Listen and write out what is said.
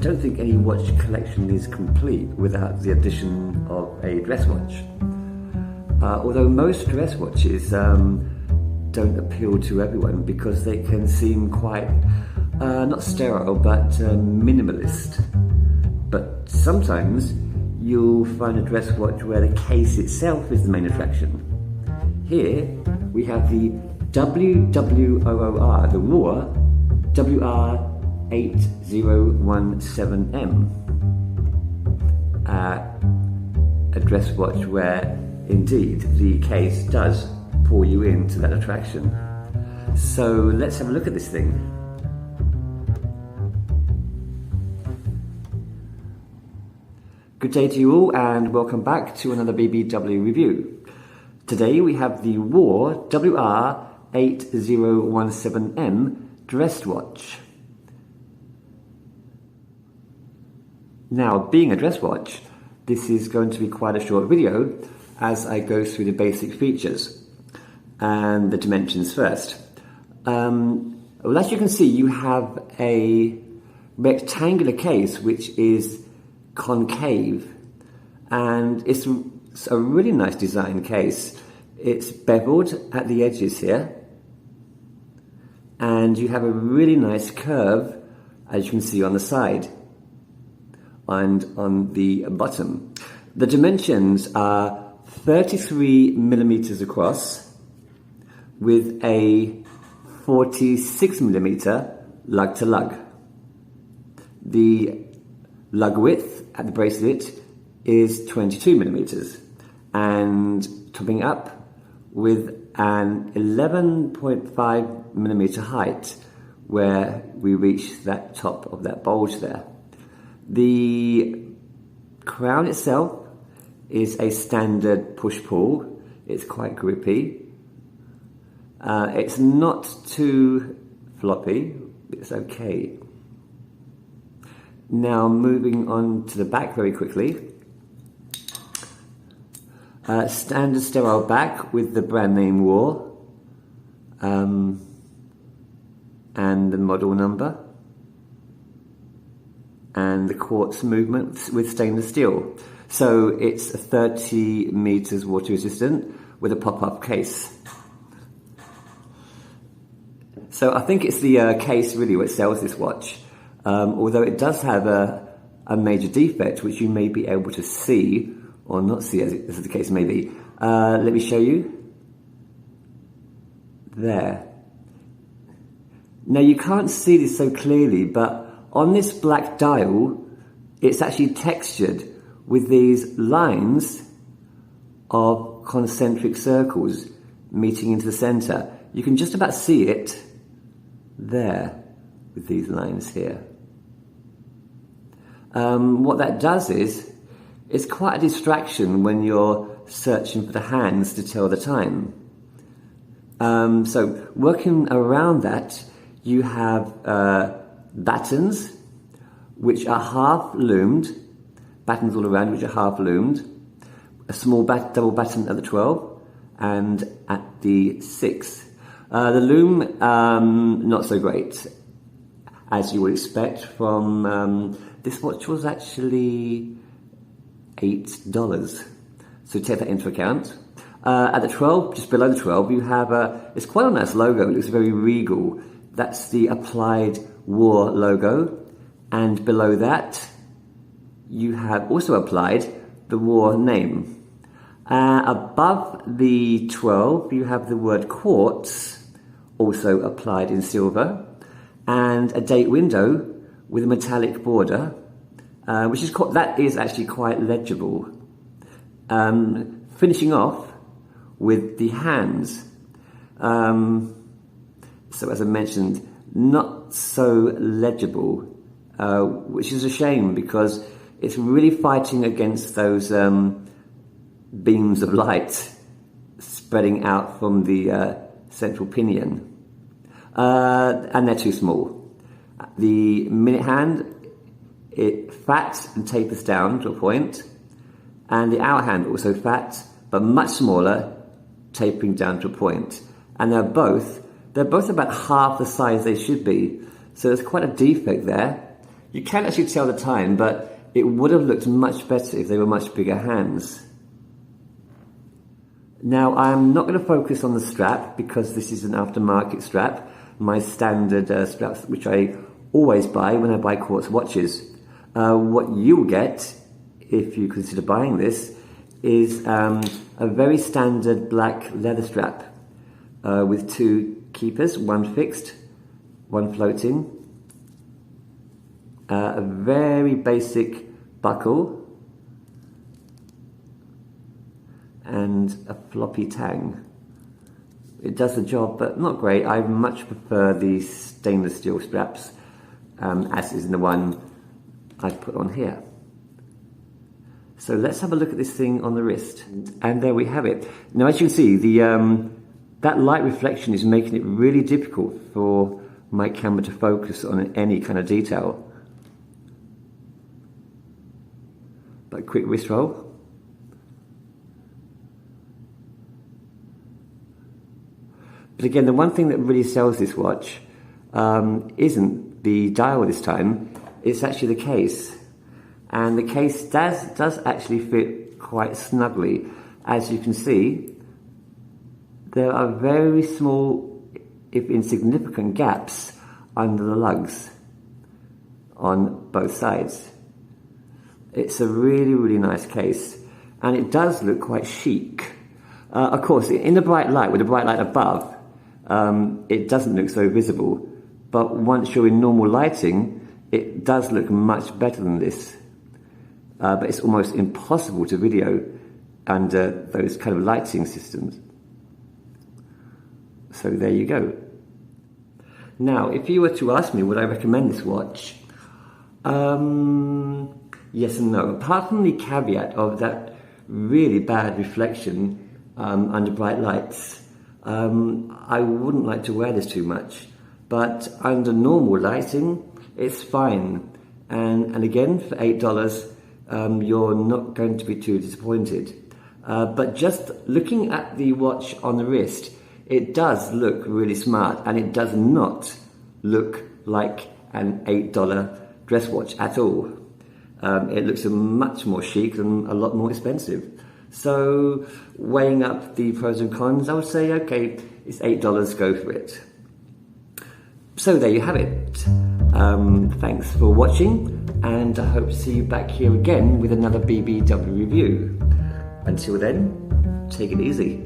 don't think any watch collection is complete without the addition of a dress watch. Although most dress watches don't appeal to everyone because they can seem quite, not sterile, but minimalist. But sometimes you'll find a dress watch where the case itself is the main attraction. Here we have the WWOR, the Wwoor WR-8017M, a dress watch where indeed the case does pull you into that attraction. So let's have a look at this thing. Good day to you all and welcome back to another BBW review. Today we have the Wwoor WR-8017M dress watch. Now, being a dress watch, this is going to be quite a short video as I go through the basic features and the dimensions first. Well, as you can see, you have a rectangular case which is concave, and it's a really nice design case. It's beveled at the edges here, and you have a really nice curve, as you can see on the side and on the bottom. The dimensions are 33 millimeters across with a 46 millimeter lug to lug. The lug width at the bracelet is 22 millimeters, and topping up with an 11.5 millimeter height where we reach that top of that bulge there. The crown itself is a standard push-pull. It's quite grippy. It's not too floppy. It's okay. Now moving on to the back very quickly. Standard sterile back with the brand name Wwoor and the model number and the quartz movement with stainless steel. So it's 30 meters water resistant with a pop-up case. So I think it's the case really what sells this watch. Although it does have a major defect which you may be able to see or not see, as the case may be. Let me show you. There. Now you can't see this so clearly, but on this black dial, it's actually textured with these lines of concentric circles meeting into the center. You can just about see it there with these lines here. What that does is, it's quite a distraction when you're searching for the hands to tell the time. So working around that, you have battens which are half loomed, battens all around which are half loomed, a small double batten at the 12 and at the 6. The loom, not so great, as you would expect from, this watch was actually $8. So take that into account. At the 12, just below the 12, you have it's quite a nice logo. It looks very regal. That's the applied Wwoor logo. And below that, you have also applied the Wwoor name. Above the 12, you have the word quartz, also applied in silver, and a date window with a metallic border, which is that is actually quite legible. Finishing off with the hands. So as I mentioned, not so legible, which is a shame because it's really fighting against those beams of light spreading out from the central pinion. And they're too small. The minute hand, it fat and tapers down to a point, and the hour hand also fat, but much smaller, tapering down to a point. And they're both about half the size they should be. So there's quite a defect there. You can't actually tell the time, but it would have looked much better if they were much bigger hands. Now, I'm not going to focus on the strap because this is an aftermarket strap, my standard straps which I always buy when I buy quartz watches. What you'll get, if you consider buying this, is a very standard black leather strap with two keepers, one fixed, one floating, a very basic buckle, and a floppy tang. It does the job, but not great. I much prefer these stainless steel straps, as is the one I've put on here. So let's have a look at this thing on the wrist. And there we have it. Now, as you can see, that light reflection is making it really difficult for my camera to focus on any kind of detail. But quick wrist roll. But again, the one thing that really sells this watch isn't the dial this time, it's actually the case. And the case does actually fit quite snugly. As you can see, there are very small, if insignificant, gaps under the lugs on both sides. It's a really, really nice case. And it does look quite chic. Of course, in the bright light, with the bright light above, it doesn't look so visible, but once you're in normal lighting, it does look much better than this. But it's almost impossible to video under those kind of lighting systems. So there you go. Now, if you were to ask me, would I recommend this watch? Yes and no. Apart from the caveat of that really bad reflection under bright lights, I wouldn't like to wear this too much, but under normal lighting, it's fine. And again, for $8, you're not going to be too disappointed. But just looking at the watch on the wrist, it does look really smart, and it does not look like an $8 dress watch at all. It looks much more chic and a lot more expensive. So, weighing up the pros and cons, I would say, okay, it's $8, go for it. So there you have it. Thanks for watching, and I hope to see you back here again with another BBW review. Until then, take it easy.